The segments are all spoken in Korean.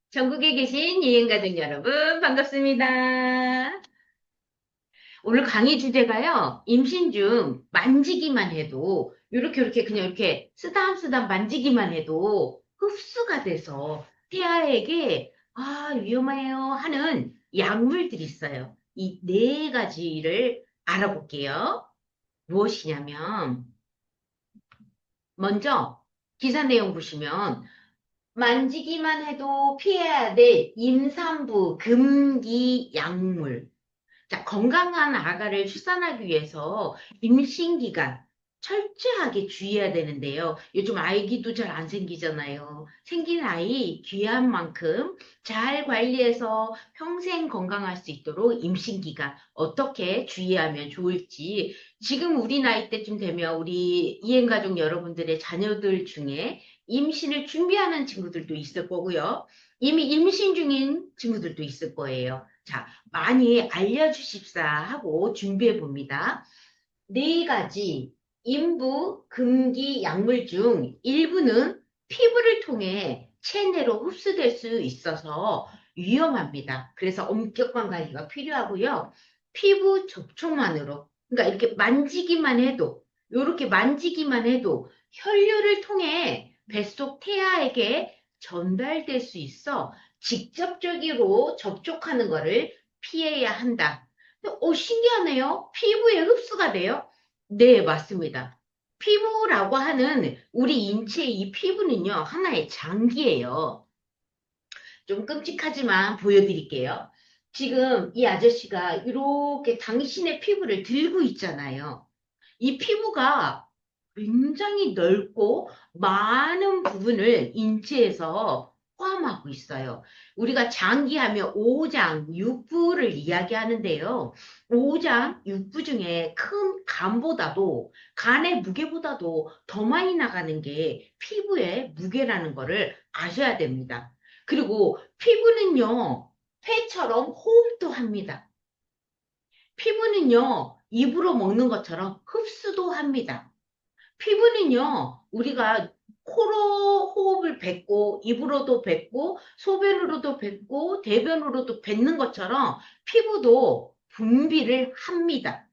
전국에 계신 유행가족 여러분, 반갑습니다. 오늘 강의 주제가요, 임신 중 만지기만 해도, 이렇게 그냥 이렇게 쓰담쓰담 만지기만 해도 흡수가 돼서 태아에게, 위험해요 하는 약물들이 있어요. 이 네 가지를 알아볼게요. 무엇이냐면, 먼저 기사 내용 보시면, 만지기만 해도 피해야 될 임산부 금기 약물. 자, 건강한 아가를 출산하기 위해서 임신 기간 철저하게 주의해야 되는데요. 요즘 아기도 잘 안 생기잖아요. 생긴 아이 귀한 만큼 잘 관리해서 평생 건강할 수 있도록 임신 기간 어떻게 주의하면 좋을지 지금 우리 나이 때쯤 되면 우리 이행가족 여러분들의 자녀들 중에 임신을 준비하는 친구들도 있을 거고요. 이미 임신 중인 친구들도 있을 거예요. 자, 많이 알려주십사 하고 준비해 봅니다. 네 가지 인부 금기 약물 중 일부는 피부를 통해 체내로 흡수될 수 있어서 위험합니다. 그래서 엄격한 관리가 필요하고요. 피부 접촉만으로, 그러니까 이렇게 만지기만 해도, 이렇게 만지기만 해도 혈류를 통해 뱃속 태아에게 전달될 수 있어 직접적으로 접촉하는 것을 피해야 한다. 신기하네요. 피부에 흡수가 돼요? 네, 맞습니다. 피부라고 하는 우리 인체의 이 피부는요, 하나의 장기예요. 좀 끔찍하지만 보여드릴게요. 지금 이 아저씨가 이렇게 당신의 피부를 들고 있잖아요. 이 피부가 굉장히 넓고 많은 부분을 인체에서 포함하고 있어요. 우리가 장기하면 오장, 육부를 이야기하는데요. 오장, 육부 중에 큰 간보다도, 간의 무게보다도 더 많이 나가는 게 피부의 무게라는 거를 아셔야 됩니다. 그리고 피부는요, 폐처럼 호흡도 합니다. 피부는요, 입으로 먹는 것처럼 흡수도 합니다. 피부는요, 우리가 코로 호흡을 뱉고, 입으로도 뱉고, 소변으로도 뱉고, 대변으로도 뱉는 것처럼 피부도 분비를 합니다.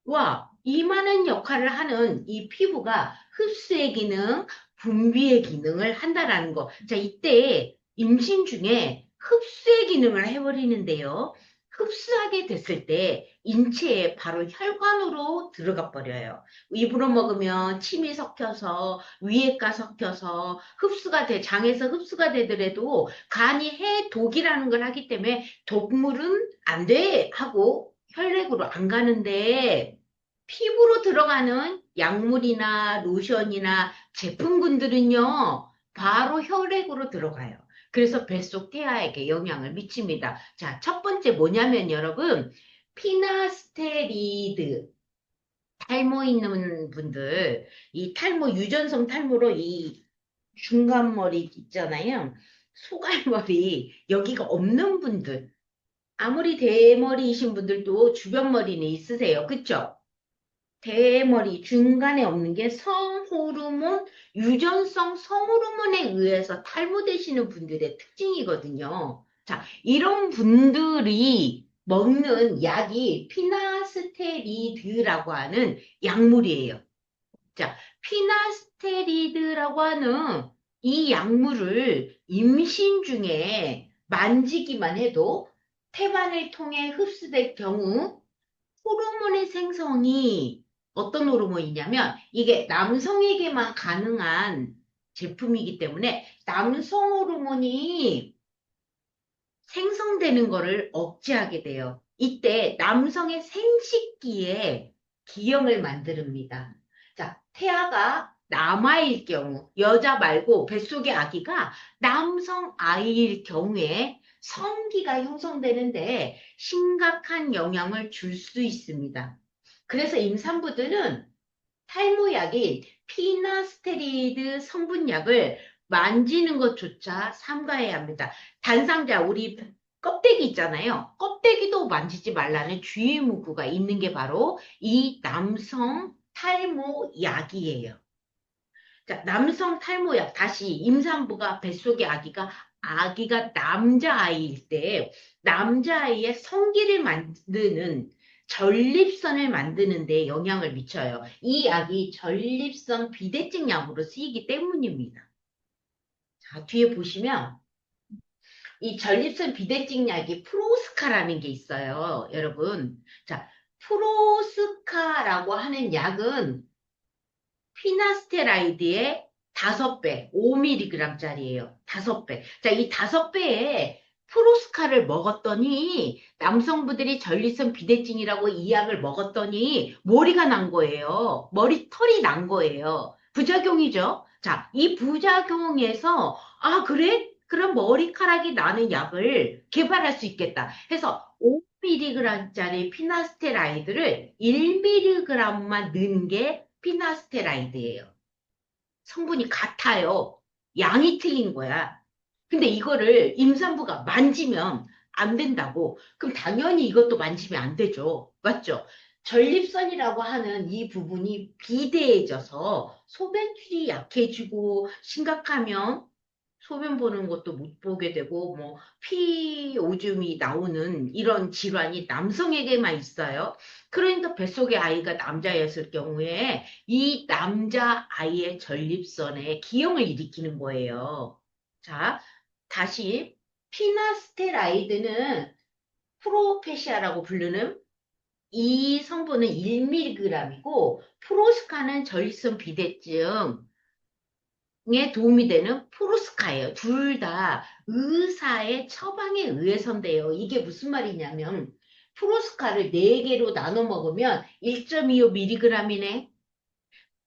와, 이 많은 역할을 하는 이 피부가 흡수의 기능, 분비의 기능을 한다라는 거. 자, 이때 임신 중에 흡수의 기능을 해버리는데요. 흡수하게 됐을 때 인체에 바로 혈관으로 들어가 버려요. 입으로 먹으면 침이 섞여서 위액과 섞여서 흡수가 돼, 장에서 흡수가 되더라도 간이 해독이라는 걸 하기 때문에 독물은 안 돼! 하고 혈액으로 안 가는데 피부로 들어가는 약물이나 로션이나 제품군들은요, 바로 혈액으로 들어가요. 그래서 뱃속 태아에게 영향을 미칩니다. 자, 첫 번째 뭐냐면 여러분, 피나스테리드, 탈모 있는 분들, 이 탈모, 유전성 탈모로 이 중간머리 있잖아요. 소갈머리, 여기가 없는 분들, 아무리 대머리이신 분들도 주변 머리는 있으세요. 그쵸? 대머리 중간에 없는 게 성호르몬, 유전성 성호르몬에 의해서 탈모되시는 분들의 특징이거든요. 자, 이런 분들이 먹는 약이 피나스테리드라고 하는 약물이에요. 자, 피나스테리드라고 하는 이 약물을 임신 중에 만지기만 해도 태반을 통해 흡수될 경우 호르몬의 생성이 어떤 호르몬이냐면 이게 남성에게만 가능한 제품이기 때문에 남성 호르몬이 생성되는 거를 억제하게 돼요. 이때 남성의 생식기에 기형을 만듭니다. 자, 태아가 남아일 경우, 여자 말고 뱃속의 아기가 남성 아이일 경우에 성기가 형성되는데 심각한 영향을 줄 수 있습니다. 그래서 임산부들은 탈모약인 피나스테리드 성분약을 만지는 것조차 삼가해야 합니다. 단상자, 우리 껍데기 있잖아요. 껍데기도 만지지 말라는 주의 문구가 있는 게 바로 이 남성 탈모약이에요. 자, 남성 탈모약, 다시 임산부가 뱃속의 아기가 아기가 남자아이일 때 남자아이의 성기를 만드는 전립선을 만드는 데 영향을 미쳐요. 이 약이 전립선 비대증 약으로 쓰이기 때문입니다. 자, 뒤에 보시면 이 전립선 비대증 약이 프로스카라는 게 있어요, 여러분. 자, 프로스카라고 하는 약은 피나스테라이드의 5배, 5mg짜리예요. 5배. 자, 이 5배의 프로스카를 먹었더니 남성분들이 전립선 비대증이라고 이 약을 먹었더니 머리가 난 거예요. 머리털이 난 거예요. 부작용이죠. 자, 이 부작용에서 아, 그래? 그럼 머리카락이 나는 약을 개발할 수 있겠다. 해서 5mg짜리 피나스테라이드를 1mg만 넣은 게 피나스테라이드예요. 성분이 같아요. 양이 틀린 거야. 근데 이거를 임산부가 만지면 안 된다고. 그럼 당연히 이것도 만지면 안 되죠. 맞죠? 전립선이라고 하는 이 부분이 비대해져서 소변줄이 약해지고 심각하면 소변 보는 것도 못 보게 되고 뭐 피 오줌이 나오는 이런 질환이 남성에게만 있어요. 그러니까 뱃속에 아이가 남자였을 경우에 이 남자 아이의 전립선에 기형을 일으키는 거예요. 자, 다시 피나스테라이드는 프로페시아라고 부르는 이 성분은 1mg이고 프로스카는 전립선 비대증 에 도움이 되는 프로스카예요. 둘 다 의사의 처방에 의해서인데요. 이게 무슨 말이냐면 프로스카를 4개로 나눠 먹으면 1.25mg이네.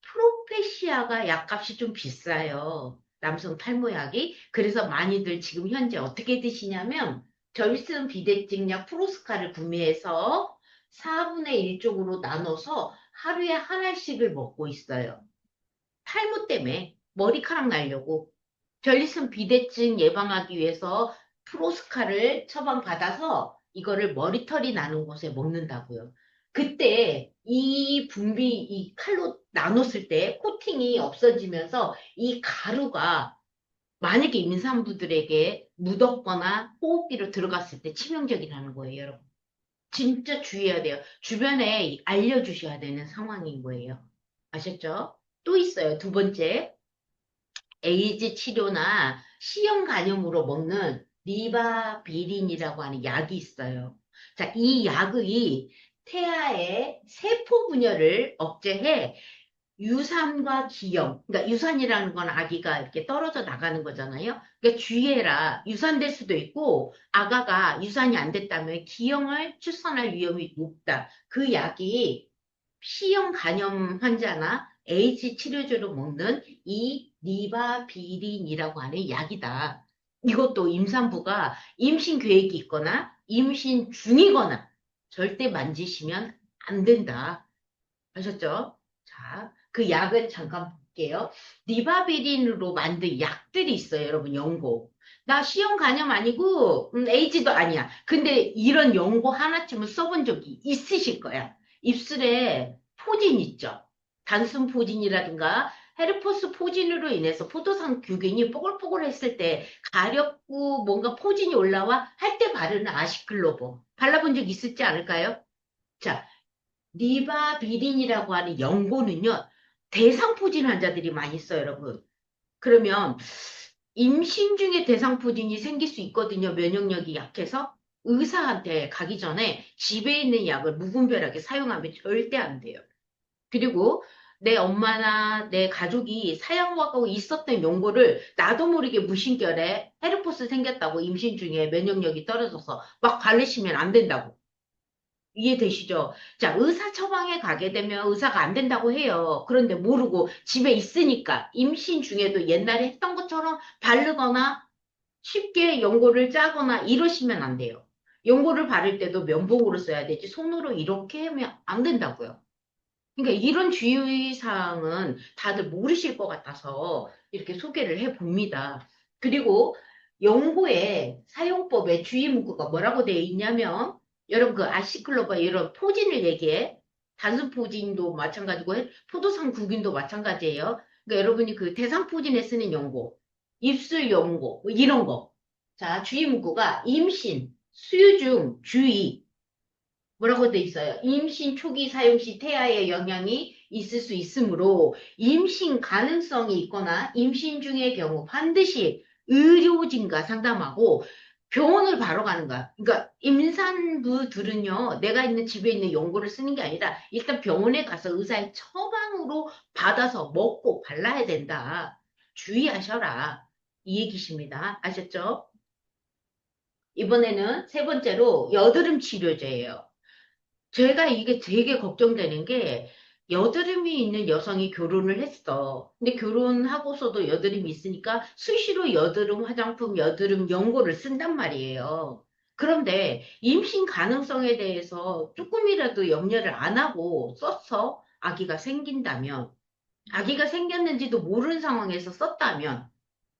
프로페시아가 약값이 좀 비싸요. 남성 탈모약이. 그래서 많이들 지금 현재 어떻게 드시냐면 전립선 비대증약 프로스카를 구매해서 4분의 1 쪽으로 나눠서 하루에 하나씩을 먹고 있어요. 탈모 때문에 머리카락 날려고 전립선 비대증 예방하기 위해서 프로스카를 처방받아서 이거를 머리털이 나는 곳에 먹는다고요. 그때 이 칼로 나눴을 때 코팅이 없어지면서 이 가루가 만약에 임산부들에게 묻었거나 호흡기로 들어갔을 때 치명적이라는 거예요, 여러분. 진짜 주의해야 돼요. 주변에 알려주셔야 되는 상황인 거예요. 아셨죠? 또 있어요. 두 번째. 에이즈 치료나 C형 간염으로 먹는 리바비린이라고 하는 약이 있어요. 자, 이 약의 태아의 세포 분열을 억제해 유산과 기형, 그러니까 유산이라는 건 아기가 이렇게 떨어져 나가는 거잖아요. 그러니까 주의해라. 유산될 수도 있고 아가가 유산이 안 됐다면 기형을 출산할 위험이 높다. 그 약이 C형 간염 환자나 AIDS 치료제로 먹는 이 리바비린이라고 하는 약이다. 이것도 임산부가 임신 계획이 있거나 임신 중이거나 절대 만지시면 안 된다. 아셨죠? 자, 그 약은 잠깐 볼게요. 리바비린으로 만든 약들이 있어요, 여러분, 연고. 나 C형 간염 아니고, 에이즈도 아니야. 근데 이런 연고 하나쯤은 써본 적이 있으실 거야. 입술에 포진 있죠? 단순 포진이라든가 헤르페스 포진으로 인해서 포도당 규균이 뽀글뽀글했을 때 가렵고 뭔가 포진이 올라와 할 때 바르는 아시클로버 발라본 적 있을지 않을까요? 자, 리바비린이라고 하는 연고는요, 대상포진 환자들이 많이 써요, 여러분. 그러면 임신 중에 대상포진이 생길 수 있거든요, 면역력이 약해서. 의사한테 가기 전에 집에 있는 약을 무분별하게 사용하면 절대 안 돼요. 그리고 내 엄마나 내 가족이 사용하고 있었던 연고를 나도 모르게 무심결에 헤르페스 생겼다고 임신 중에 면역력이 떨어져서 막 바르시면 안 된다고. 이해되시죠? 자, 의사 처방에 가게 되면 의사가 안 된다고 해요. 그런데 모르고 집에 있으니까 임신 중에도 옛날에 했던 것처럼 바르거나 쉽게 연고를 짜거나 이러시면 안 돼요. 연고를 바를 때도 면봉으로 써야 되지 손으로 이렇게 하면 안 된다고요. 그러니까 이런 주의사항은 다들 모르실 것 같아서 이렇게 소개를 해 봅니다. 그리고 연고의 사용법에 주의 문구가 뭐라고 되어 있냐면 여러분 그 아시클로바 이런 포진을 얘기해. 단순 포진도 마찬가지고 포도상 구균도 마찬가지예요. 그러니까 여러분이 그 대상 포진에 쓰는 연고, 입술 연고 뭐 이런 거. 자, 주의 문구가 임신, 수유 중 주의. 뭐라고 돼 있어요? 임신 초기 사용 시 태아에 영향이 있을 수 있으므로 임신 가능성이 있거나 임신 중의 경우 반드시 의료진과 상담하고 병원을 바로 가는 거야. 그러니까 임산부들은요, 내가 있는 집에 있는 연고를 쓰는 게 아니라 일단 병원에 가서 의사의 처방으로 받아서 먹고 발라야 된다. 주의하셔라. 이 얘기십니다. 아셨죠? 이번에는 세 번째로 여드름 치료제예요. 제가 이게 되게 걱정되는 게 여드름이 있는 여성이 결혼을 했어. 근데 결혼하고서도 여드름이 있으니까 수시로 여드름 화장품, 여드름 연고를 쓴단 말이에요. 그런데 임신 가능성에 대해서 조금이라도 염려를 안 하고 써서 아기가 생긴다면, 아기가 생겼는지도 모르는 상황에서 썼다면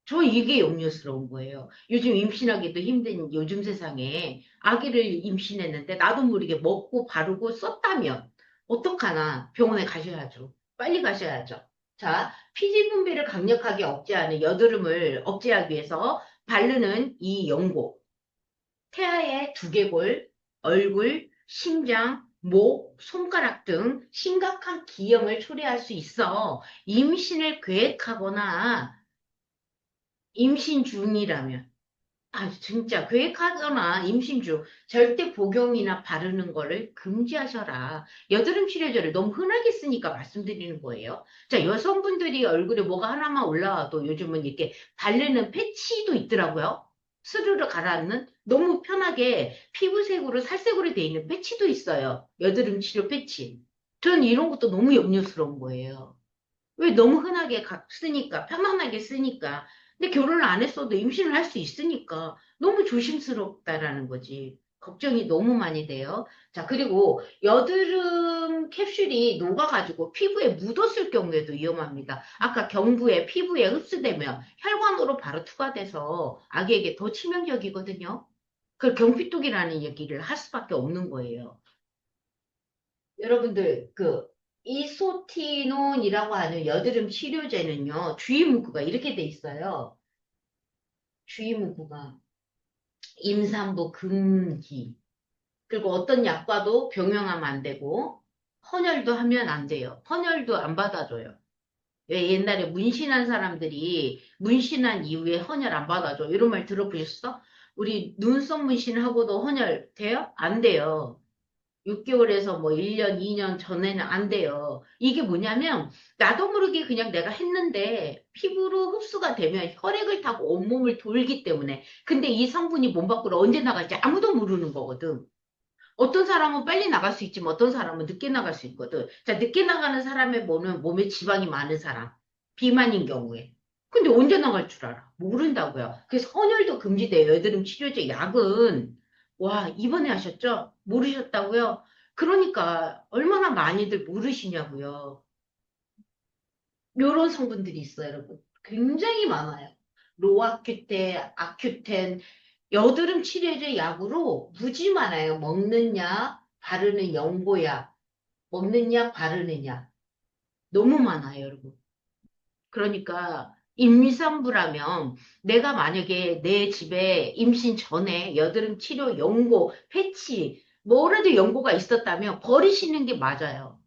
저 이게 염려스러운 거예요. 요즘 임신하기도 힘든 요즘 세상에 아기를 임신했는데 나도 모르게 먹고 바르고 썼다면 어떡하나 병원에 가셔야죠. 빨리 가셔야죠. 자, 피지 분비를 강력하게 억제하는 여드름을 억제하기 위해서 바르는 이 연고. 태아의 두개골, 얼굴, 심장, 목, 손가락 등 심각한 기형을 초래할 수 있어 임신을 계획하거나 임신 중이라면, 아, 진짜 계획하거나 임신 중 절대 복용이나 바르는 거를 금지하셔라. 여드름 치료제를 너무 흔하게 쓰니까 말씀드리는 거예요. 자, 여성분들이 얼굴에 뭐가 하나만 올라와도 요즘은 이렇게 바르는 패치도 있더라고요. 스르르 가라앉는 너무 편하게 피부색으로 살색으로 돼 있는 패치도 있어요. 여드름 치료 패치. 전 이런 것도 너무 염려스러운 거예요. 왜 너무 흔하게 쓰니까, 편안하게 쓰니까. 근데 결혼을 안 했어도 임신을 할 수 있으니까 너무 조심스럽다라는 거지. 걱정이 너무 많이 돼요. 자, 그리고 여드름 캡슐이 녹아가지고 피부에 묻었을 경우에도 위험합니다. 아까 경부에 피부에 흡수되면 혈관으로 바로 투과돼서 아기에게 더 치명적이거든요. 그 경피독이라는 얘기를 할 수밖에 없는 거예요. 여러분들, 그, 이소티논이라고 하는 여드름 치료제는요, 주의 문구가 이렇게 돼 있어요. 주의 문구가 임산부 금기. 그리고 어떤 약과도 병용하면 안 되고, 헌혈도 하면 안 돼요. 헌혈도 안 받아줘요. 왜 옛날에 문신한 사람들이 문신한 이후에 헌혈 안 받아줘. 이런 말 들어보셨어? 우리 눈썹 문신하고도 헌혈 돼요? 안 돼요. 6개월에서 뭐 1년, 2년 전에는 안 돼요. 이게 뭐냐면, 나도 모르게 그냥 내가 했는데, 피부로 흡수가 되면 혈액을 타고 온몸을 돌기 때문에. 근데 이 성분이 몸 밖으로 언제 나갈지 아무도 모르는 거거든. 어떤 사람은 빨리 나갈 수 있지만 어떤 사람은 늦게 나갈 수 있거든. 자, 늦게 나가는 사람의 몸에 지방이 많은 사람. 비만인 경우에. 근데 언제 나갈 줄 알아? 모른다고요. 그래서 헌혈도 금지돼요. 여드름 치료제 약은. 와, 이번에 하셨죠? 모르셨다고요? 그러니까 얼마나 많이들 모르시냐고요. 요런 성분들이 있어요, 여러분. 굉장히 많아요. 로아큐텐, 아큐텐, 여드름 치료제 약으로 무지 많아요. 먹는 약, 바르는 연고약, 먹는 약, 바르는 약. 너무 많아요, 여러분. 그러니까 임산부라면 내가 만약에 내 집에 임신 전에 여드름 치료 연고, 패치, 뭐라도 연고가 있었다면 버리시는 게 맞아요.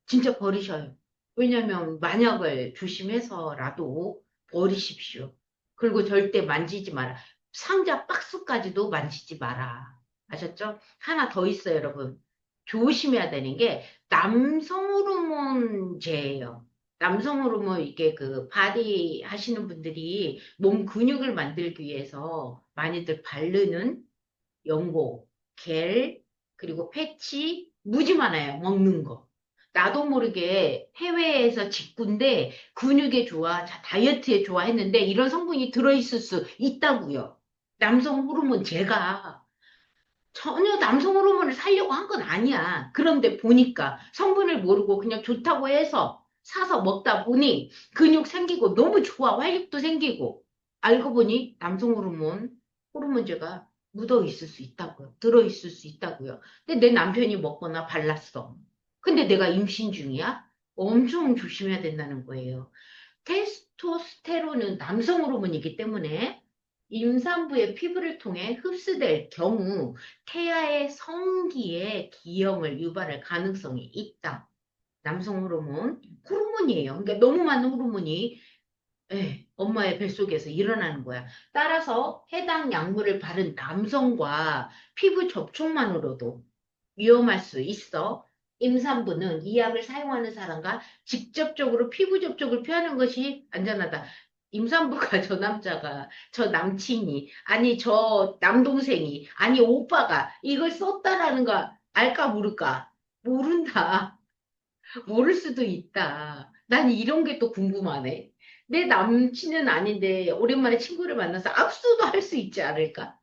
진짜 버리셔요. 왜냐면 만약을 조심해서라도 버리십시오. 그리고 절대 만지지 마라. 상자 박스까지도 만지지 마라. 아셨죠? 하나 더 있어요, 여러분. 조심해야 되는 게 남성 호르몬제예요. 남성 호르몬 이게 그 바디 하시는 분들이 몸 근육을 만들기 위해서 많이들 바르는 연고, 겔, 그리고 패치, 무지 많아요. 먹는 거. 나도 모르게 해외에서 직구인데 근육에 좋아, 자, 다이어트에 좋아 했는데 이런 성분이 들어있을 수 있다고요. 남성 호르몬 제가 전혀 남성 호르몬을 살려고 한 건 아니야. 그런데 보니까 성분을 모르고 그냥 좋다고 해서 사서 먹다 보니 근육 생기고 너무 좋아. 활력도 생기고. 알고 보니 남성 호르몬제가 묻어 있을 수 있다고요. 들어 있을 수 있다고요. 근데 내 남편이 먹거나 발랐어. 근데 내가 임신 중이야? 엄청 조심해야 된다는 거예요. 테스토스테론은 남성 호르몬이기 때문에 임산부의 피부를 통해 흡수될 경우 태아의 성기에 기형을 유발할 가능성이 있다. 남성 호르몬, 호르몬이에요. 그러니까 너무 많은 호르몬이 엄마의 뱃속에서 일어나는 거야. 따라서 해당 약물을 바른 남성과 피부 접촉만으로도 위험할 수 있어. 임산부는 이 약을 사용하는 사람과 직접적으로 피부 접촉을 피하는 것이 안전하다. 임산부가 저 남자가, 저 남친이, 아니 저 남동생이, 아니 오빠가 이걸 썼다라는 거 알까 모를까? 모른다. 모를 수도 있다. 난 이런 게 또 궁금하네. 내 남친은 아닌데 오랜만에 친구를 만나서 압수도 할 수 있지 않을까?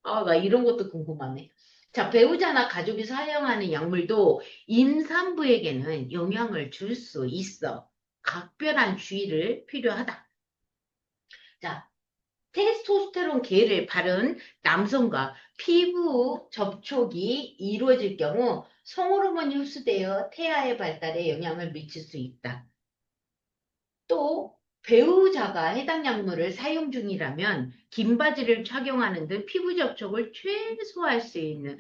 아, 나 이런 것도 궁금하네. 자, 배우자나 가족이 사용하는 약물도 임산부에게는 영향을 줄 수 있어. 각별한 주의를 필요하다. 자, 테스토스테론 계를 바른 남성과 피부 접촉이 이루어질 경우 성호르몬이 흡수되어 태아의 발달에 영향을 미칠 수 있다. 또 배우자가 해당 약물을 사용 중이라면 긴 바지를 착용하는 등 피부 접촉을 최소화할 수 있는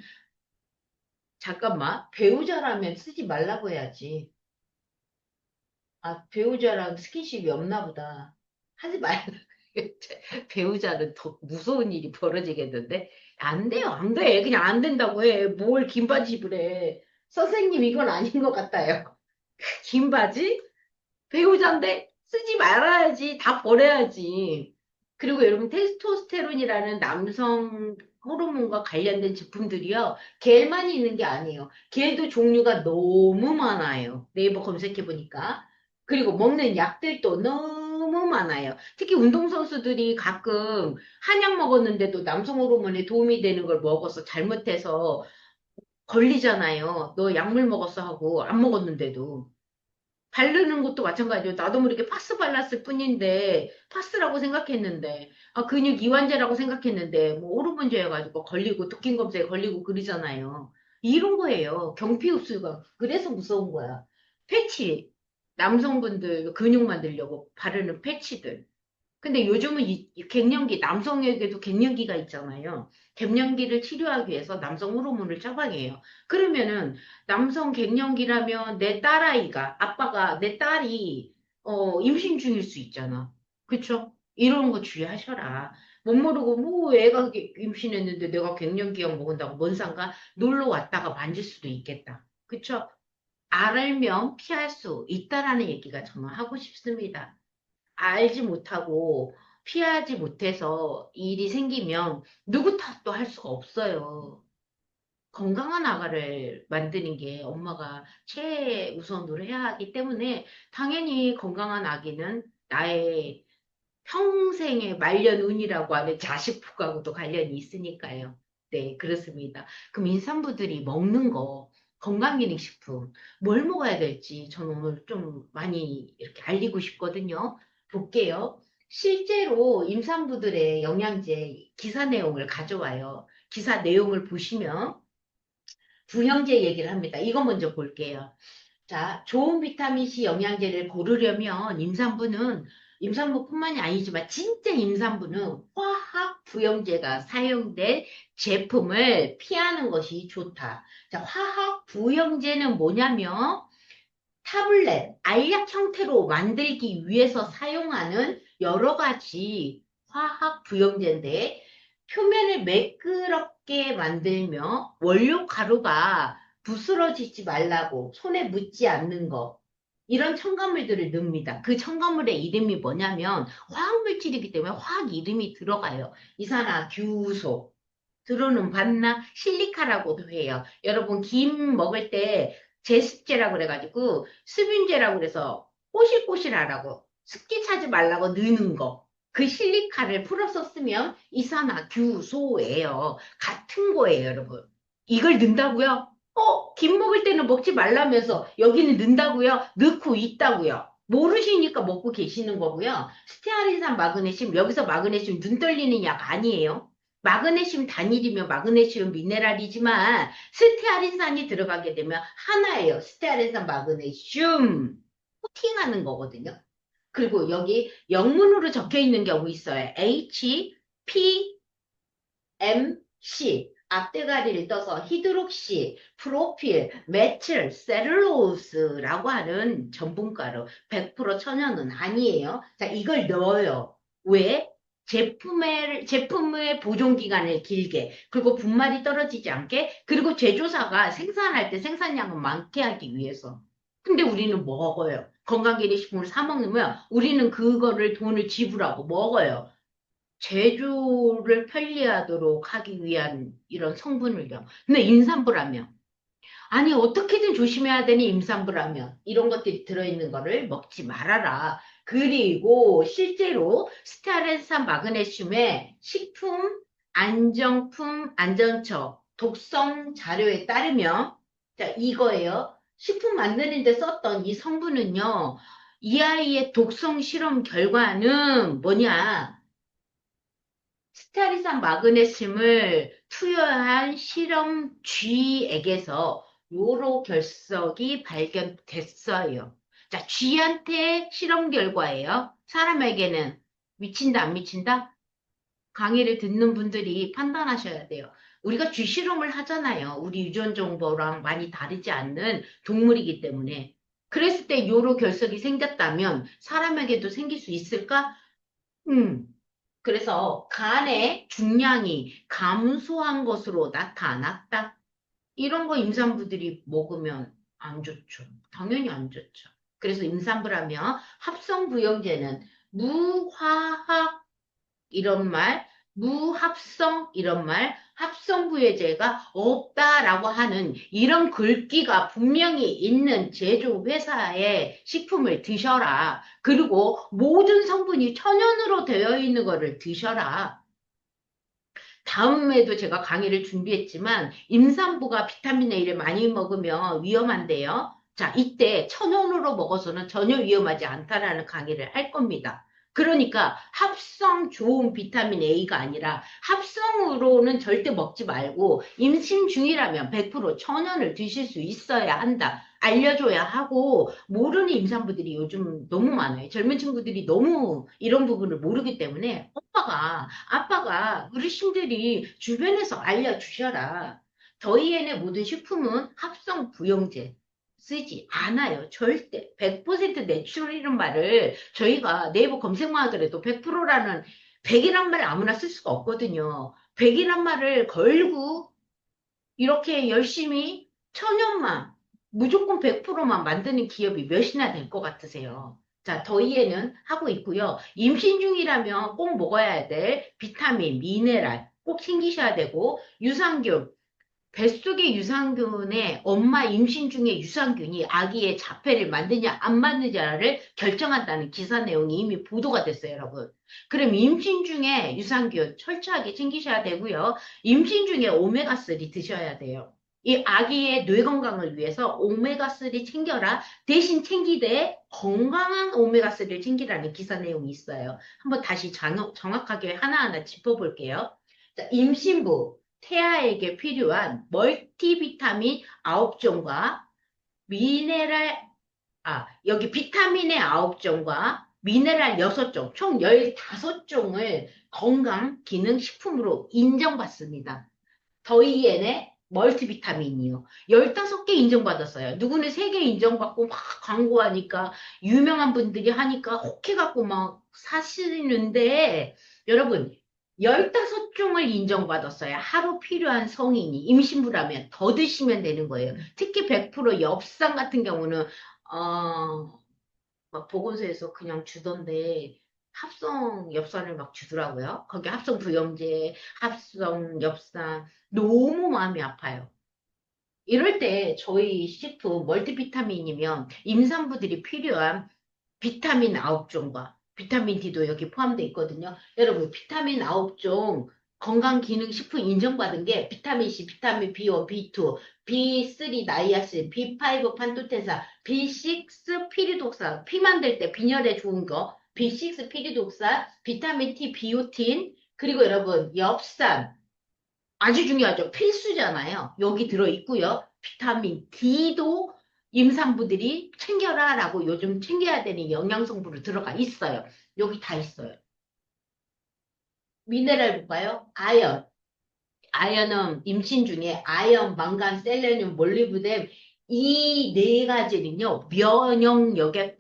잠깐만 배우자라면 쓰지 말라고 해야지. 아 배우자랑 스킨십이 없나 보다. 하지 말라. 배우자는 더 무서운 일이 벌어지겠는데 안 돼요 안 돼. 그냥 안 된다고 해. 뭘 긴 바지 입으래. 선생님 이건 아닌 것 같아요. 긴 바지? 배우자인데 쓰지 말아야지. 다 버려야지. 그리고 여러분 테스토스테론이라는 남성 호르몬과 관련된 제품들이요. 겔만 있는 게 아니에요. 겔도 종류가 너무 많아요. 네이버 검색해 보니까. 그리고 먹는 약들도 너무 많아요. 특히 운동선수들이 가끔 한약 먹었는데도 남성 호르몬에 도움이 되는 걸 먹어서 잘못해서 걸리잖아요. 너 약물 먹었어 하고 안 먹었는데도. 바르는 것도 마찬가지예요. 나도 모르게 파스 발랐을 뿐인데, 파스라고 생각했는데, 아, 근육 이완제라고 생각했는데, 뭐, 호르몬제여가지고 걸리고, 토킹 검사에 걸리고 그러잖아요. 이런 거예요. 경피 흡수가. 그래서 무서운 거야. 패치. 남성분들 근육 만들려고 바르는 패치들. 근데 요즘은 이 갱년기, 남성에게도 갱년기가 있잖아요. 갱년기를 치료하기 위해서 남성 호르몬을 처방해요. 그러면은 남성 갱년기라면 내 딸아이가, 아빠가 내 딸이 임신 중일 수 있잖아. 그쵸? 이런 거 주의하셔라. 못 모르고 뭐 애가 임신했는데 내가 갱년기약 먹은다고 뭔 상관? 놀러 왔다가 만질 수도 있겠다. 그쵸? 알면 피할 수 있다라는 얘기가 저는 하고 싶습니다. 알지 못하고 피하지 못해서 일이 생기면 누구 탓도 할 수가 없어요. 건강한 아가를 만드는 게 엄마가 최우선으로 해야 하기 때문에 당연히 건강한 아기는 나의 평생의 말년운이라고 하는 자식복하고도 관련이 있으니까요. 네, 그렇습니다. 그럼 임산부들이 먹는 거, 건강기능식품, 뭘 먹어야 될지 저는 오늘 좀 많이 이렇게 알리고 싶거든요. 볼게요. 실제로 임산부들의 영양제 기사 내용을 가져와요. 기사 내용을 보시면 부형제 얘기를 합니다. 이거 먼저 볼게요. 자, 좋은 비타민C 영양제를 고르려면 임산부뿐만이 아니지만 진짜 임산부는 화학 부영제가 사용된 제품을 피하는 것이 좋다. 자, 화학 부영제는 뭐냐면 타블렛, 알약 형태로 만들기 위해서 사용하는 여러 가지 화학 부영제인데 표면을 매끄럽게 만들며 원료 가루가 부스러지지 말라고 손에 묻지 않는 거 이런 첨가물들을 넣습니다. 그 첨가물의 이름이 뭐냐면 화학물질이기 때문에 화학 이름이 들어가요. 이산화규소 들어는 봤나? 실리카라고도 해요. 여러분 김 먹을 때 제습제라고 그래가지고 수분제라고 그래서 꼬실꼬실하라고 습기 차지 말라고 넣는 거. 그 실리카를 풀어서 쓰면 이산화규소예요. 같은 거예요, 여러분. 이걸 넣는다고요? 김 먹을 때는 먹지 말라면서 여기는 넣는다고요? 넣고 있다고요. 모르시니까 먹고 계시는 거고요. 스테아린산 마그네슘, 여기서 마그네슘 눈 떨리는 약 아니에요. 마그네슘 단일이면 마그네슘 미네랄이지만 스테아린산이 들어가게 되면 하나예요. 스테아린산 마그네슘 코팅하는 거거든요. 그리고 여기 영문으로 적혀 있는 경우 있어요. H MC 앞대가리를 떠서 히드록시, 프로필, 메틸, 셀룰로스라고 하는 전분가루 100% 천연은 아니에요. 자, 이걸 넣어요. 왜? 제품의 보존기간을 길게, 그리고 분말이 떨어지지 않게, 그리고 제조사가 생산할 때 생산량을 많게 하기 위해서. 근데 우리는 먹어요. 건강기능식품을 사 먹으면 우리는 그거를 돈을 지불하고 먹어요. 제조를 편리하도록 하기 위한 이런 성분을요. 근데 임산부라면, 아니, 어떻게든 조심해야 되니 임산부라면, 이런 것들이 들어있는 거를 먹지 말아라. 그리고 실제로 스테아렌산 마그네슘의 식품 안정품 안전처 독성 자료에 따르면, 자, 이거예요. 식품 만드는데 썼던 이 성분은요, 이 아이의 독성 실험 결과는 뭐냐? 스테아리산 마그네슘을 투여한 실험 쥐에게서 요로 결석이 발견됐어요. 자, 쥐한테 실험 결과예요. 사람에게는 미친다, 안 미친다? 강의를 듣는 분들이 판단하셔야 돼요. 우리가 쥐 실험을 하잖아요. 우리 유전 정보랑 많이 다르지 않는 동물이기 때문에. 그랬을 때 요로 결석이 생겼다면 사람에게도 생길 수 있을까? 음, 그래서 간의 중량이 감소한 것으로 나타났다. 이런 거 임산부들이 먹으면 안 좋죠. 당연히 안 좋죠. 그래서 임산부라면 합성부영제는 무화학 이런 말, 무합성 이런 말, 합성부예제가 없다라고 하는 이런 글귀가 분명히 있는 제조회사의 식품을 드셔라. 그리고 모든 성분이 천연으로 되어 있는 거를 드셔라. 다음에도 제가 강의를 준비했지만 임산부가 비타민 A를 많이 먹으면 위험한데요. 자, 이때 천연으로 먹어서는 전혀 위험하지 않다라는 강의를 할 겁니다. 그러니까 합성 좋은 비타민 A가 아니라 합성으로는 절대 먹지 말고 임신 중이라면 100% 천연을 드실 수 있어야 한다. 알려줘야 하고 모르는 임산부들이 요즘 너무 많아요. 젊은 친구들이 너무 이런 부분을 모르기 때문에 아빠가 어르신들이 주변에서 알려주셔라. 저희의 모든 식품은 합성 부영제 쓰지 않아요. 절대. 100% 내추럴이라는 말을 저희가 네이버 검색만 하더라도 100%라는 100이란 말을 아무나 쓸 수가 없거든요. 100이란 말을 걸고 이렇게 열심히 천연만, 무조건 100%만 만드는 기업이 몇이나 될 것 같으세요? 자, 더위에는 하고 있고요. 임신 중이라면 꼭 먹어야 될 비타민, 미네랄 꼭 챙기셔야 되고, 유산균, 뱃속의 유산균에 엄마 임신 중에 유산균이 아기의 자폐를 만드냐 안 만드냐를 결정한다는 기사 내용이 이미 보도가 됐어요, 여러분. 그럼 임신 중에 유산균 철저하게 챙기셔야 되고요. 임신 중에 오메가3 드셔야 돼요. 이 아기의 뇌 건강을 위해서 오메가3 챙겨라. 대신 챙기되 건강한 오메가3를 챙기라는 기사 내용이 있어요. 한번 다시 정확하게 하나하나 짚어볼게요. 자, 임신부, 태아에게 필요한 멀티비타민 9종과 미네랄, 여기 비타민의 9종과 미네랄 6종, 총 15종을 건강 기능 식품으로 인정받습니다. 더이엔의 멀티비타민이요. 15개 인정받았어요. 누구는 3개 인정받고 막 광고하니까 유명한 분들이 하니까 혹해갖고 막 사시는데 여러분 15종을 인정받았어요. 하루 필요한 성인이 임신부라면 더 드시면 되는 거예요. 특히 100% 엽산 같은 경우는 막 보건소에서 그냥 주던데 합성 엽산을 막 주더라고요. 거기 합성 부영제, 합성 엽산 너무 마음이 아파요. 이럴 때 저희 식품 멀티비타민이면 임산부들이 필요한 비타민 9종과 비타민 D도 여기 포함되어 있거든요. 여러분, 비타민 9종 건강기능식품 인정받은 게 비타민 C, 비타민 B1, B2, B3 나이아신, B5 판토텐산, B6 피리독산, 피 만들 때 빈혈에 좋은 거, B6 피리독산, 비타민 T, 비오틴, 그리고 여러분, 엽산, 아주 중요하죠. 필수잖아요. 여기 들어있고요. 비타민 D도 임산부들이 챙겨라라고 요즘 챙겨야 되는 영양성분으로 들어가 있어요. 여기 다 있어요. 미네랄 볼까요? 아연. 아연은 임신 중에 아연, 망간, 셀레늄, 몰리브덴 이 네 가지는요, 면역력에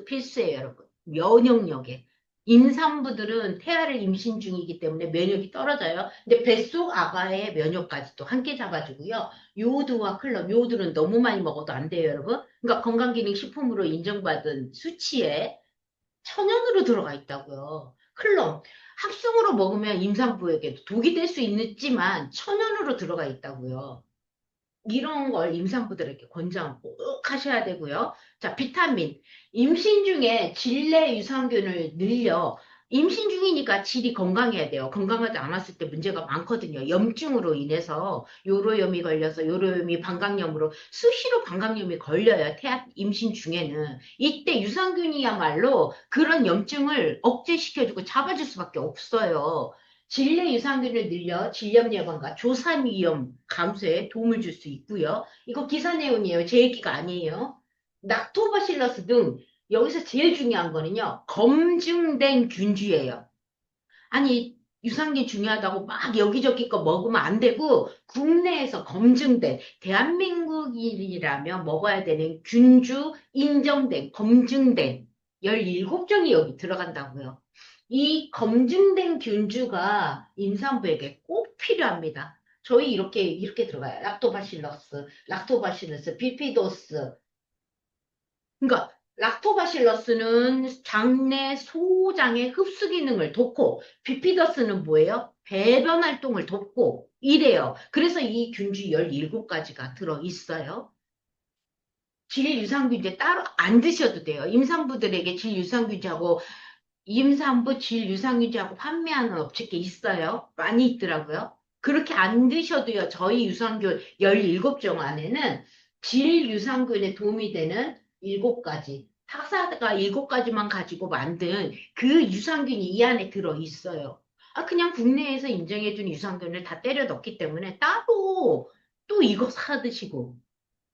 필수예요, 여러분. 면역력에. 임산부들은 태아를 임신 중이기 때문에 면역이 떨어져요. 근데 뱃속 아가의 면역까지도 함께 잡아주고요. 요오드와 클럽, 요오드는 너무 많이 먹어도 안 돼요, 여러분. 그러니까 건강기능식품으로 인정받은 수치에 천연으로 들어가 있다고요. 클럼, 합성으로 먹으면 임산부에게도 독이 될 수 있지만 천연으로 들어가 있다고요. 이런 걸 임산부들에게 권장 꼭 하셔야 되고요. 자, 비타민. 임신 중에 질내 유산균을 늘려 임신 중이니까 질이 건강해야 돼요. 건강하지 않았을 때 문제가 많거든요. 염증으로 인해서 요로염이 걸려서 요로염이 방광염으로 수시로 방광염이 걸려요. 태아 임신 중에는. 이때 유산균이야말로 그런 염증을 억제시켜주고 잡아줄 수밖에 없어요. 질내 유산균을 늘려 질염 예방과 조산 위험 감소에 도움을 줄 수 있고요. 이거 기사 내용이에요. 제 얘기가 아니에요. 락토바실러스 등 여기서 제일 중요한 거는요. 검증된 균주예요. 아니 유산균 중요하다고 막 여기저기 거 먹으면 안 되고 국내에서 검증된 대한민국이라면 먹어야 되는 균주 인정된 검증된 17종이 여기 들어간다고요. 이 검증된 균주가 임산부에게 꼭 필요합니다. 저희 이렇게 들어가요. 락토바실러스, 비피도스. 그러니까 락토바실러스는 장내 소장의 흡수 기능을 돕고 비피더스는 뭐예요? 배변 활동을 돕고 이래요. 그래서 이 균주 17가지가 들어 있어요. 질유산균제 따로 안 드셔도 돼요. 임산부들에게 질유산균제하고 임산부 질유산균제하고 판매하는 업체가 있어요. 많이 있더라고요. 그렇게 안 드셔도요. 저희 유산균 17종 안에는 질유산균에 도움이 되는 7가지, 타사가 7가지만 가지고 만든 그 유산균이 이 안에 들어 있어요. 아, 그냥 국내에서 인정해준 유산균을 다 때려 넣기 때문에 따로 또 이거 사 드시고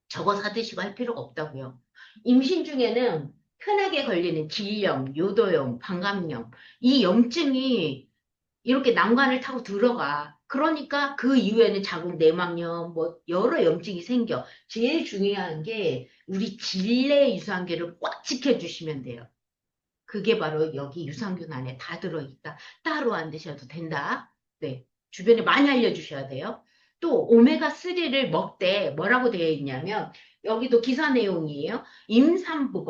저거 사 드시고 할 필요가 없다고요. 임신 중에는 흔하게 걸리는 질염, 요도염, 방광염, 이 염증이 이렇게 난관을 타고 들어가. 그러니까 그 이후에는 자궁 내막염, 뭐 여러 염증이 생겨. 제일 중요한 게 우리 질내 유산균을 꽉 지켜주시면 돼요. 그게 바로 여기 유산균 안에 다 들어있다. 따로 안 드셔도 된다. 네. 주변에 많이 알려주셔야 돼요. 또 오메가3를 먹되 뭐라고 되어 있냐면 여기도 기사 내용이에요. 임산부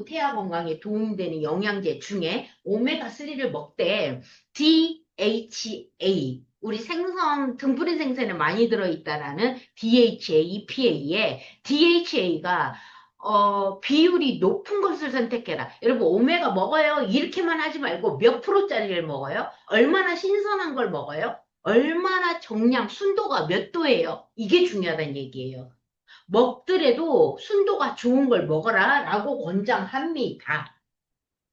태아 건강에 도움되는 영양제 중에 오메가3를 먹되 DHA 우리 생선 등푸른 생선에 많이 들어있다라는 DHA, EPA에 DHA가 비율이 높은 것을 선택해라. 여러분, 오메가 먹어요. 이렇게만 하지 말고 몇 프로짜리를 먹어요? 얼마나 신선한 걸 먹어요? 얼마나 정량, 순도가 몇 도예요? 이게 중요하다는 얘기예요. 먹더라도 순도가 좋은 걸 먹어라 라고 권장합니다.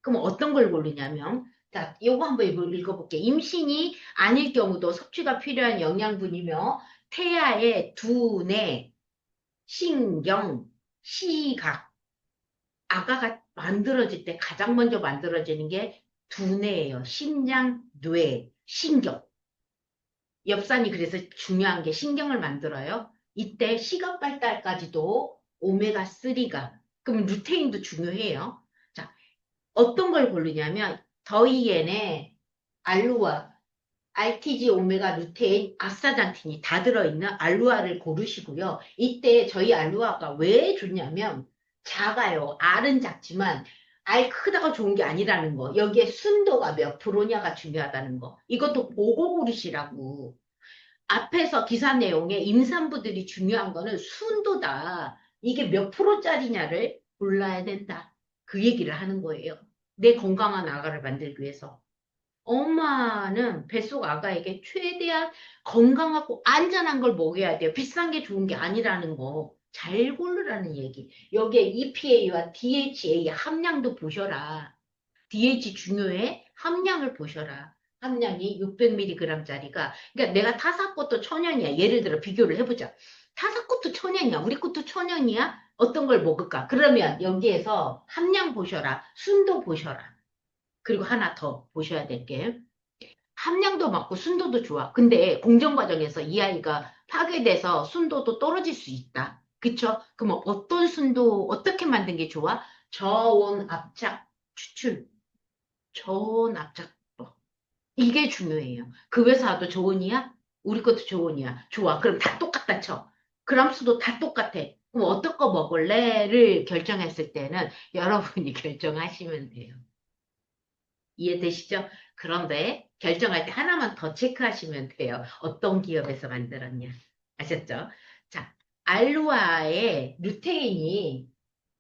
그럼 어떤 걸 고르냐면, 자, 요거 한번 읽어볼게요. 임신이 아닐 경우도 섭취가 필요한 영양분이며, 태아의 두뇌, 신경, 시각, 아가가 만들어질 때 가장 먼저 만들어지는 게 두뇌예요. 심장, 뇌, 신경. 엽산이 그래서 중요한 게 신경을 만들어요. 이때 시각 발달까지도 오메가3가, 그럼 루테인도 중요해요. 자, 어떤 걸 고르냐면 더이엔에 알루아, RTG, 오메가, 루테인, 아스타잔틴이 다 들어있는 알루아를 고르시고요. 이때 저희 알루아가 왜 좋냐면 작아요. 알은 작지만 알 크다가 좋은 게 아니라는 거. 여기에 순도가 몇 프로냐가 중요하다는 거. 이것도 보고 고르시라고. 앞에서 기사 내용에 임산부들이 중요한 거는 순도다. 이게 몇 프로짜리냐를 골라야 된다. 그 얘기를 하는 거예요. 내 건강한 아가를 만들기 위해서. 엄마는 뱃속 아가에게 최대한 건강하고 안전한 걸 먹여야 돼요. 비싼 게 좋은 게 아니라는 거. 잘 고르라는 얘기. 여기에 EPA와 DHA 함량도 보셔라. DH 중요해? 함량을 보셔라. 함량이 600mg짜리가, 그러니까 내가 타사 것도 천연이야. 예를 들어 비교를 해보자. 타사 것도 천연이야. 우리 것도 천연이야? 어떤 걸 먹을까? 그러면 여기에서 함량 보셔라. 순도 보셔라. 그리고 하나 더 보셔야 될 게, 함량도 많고 순도도 좋아. 근데 공정 과정에서 이 아이가 파괴돼서 순도도 떨어질 수 있다. 그쵸? 그럼 어떤 순도, 어떻게 만든 게 좋아? 저온 압착 추출, 저온 압착법. 이게 중요해요. 그 회사도 저온이야? 우리 것도 저온이야. 좋아. 그럼 다 똑같다 쳐. 그람수도 다 똑같아. 그럼 어떤 거 먹을래?를 결정했을 때는 여러분이 결정하시면 돼요. 이해되시죠? 그런데 결정할 때 하나만 더 체크하시면 돼요. 어떤 기업에서 만들었냐. 아셨죠? 자, 알루아의 루테인이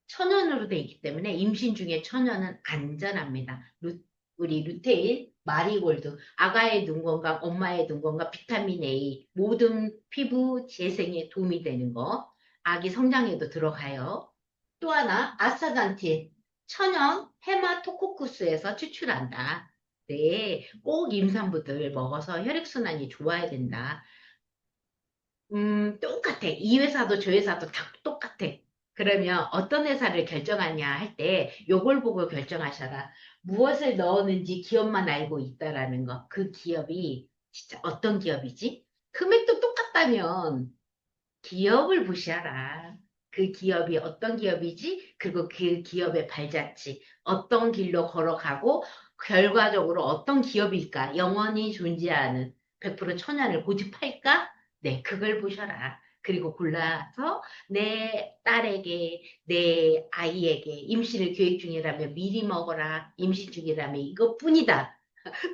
천연으로 되어 있기 때문에 임신 중에 천연은 안전합니다. 우리 루테인, 마리골드, 아가의 눈 건강, 엄마의 눈 건강, 비타민 A, 모든 피부 재생에 도움이 되는 거, 아기 성장에도 들어가요. 또 하나, 아스타잔틴, 천연 헤마토코쿠스에서 추출한다. 네, 꼭 임산부들 먹어서 혈액순환이 좋아야 된다. 똑같아. 이 회사도 저 회사도 다 똑같아. 그러면 어떤 회사를 결정하냐 할 때 요걸 보고 결정하셔라. 무엇을 넣었는지 기업만 알고 있다라는 거. 그 기업이 진짜 어떤 기업이지? 금액도 똑같다면 기업을 무시하라. 그 기업이 어떤 기업이지? 그리고 그 기업의 발자취, 어떤 길로 걸어가고 결과적으로 어떤 기업일까? 영원히 존재하는 100% 천연을 고집할까? 네, 그걸 보셔라. 그리고 골라서 내 딸에게, 내 아이에게 임신을 계획 중이라면 미리 먹어라. 임신 중이라면 이것뿐이다.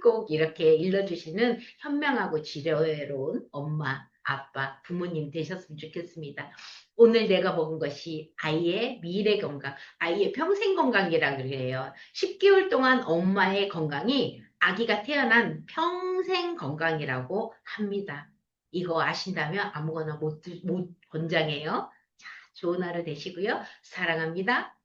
꼭 이렇게 일러주시는 현명하고 지혜로운 엄마, 아빠, 부모님 되셨으면 좋겠습니다. 오늘 내가 먹은 것이 아이의 미래 건강, 아이의 평생 건강이라 그래요. 10개월 동안 엄마의 건강이 아기가 태어난 평생 건강이라고 합니다. 이거 아신다면 아무거나 못 권장해요. 자, 좋은 하루 되시고요. 사랑합니다.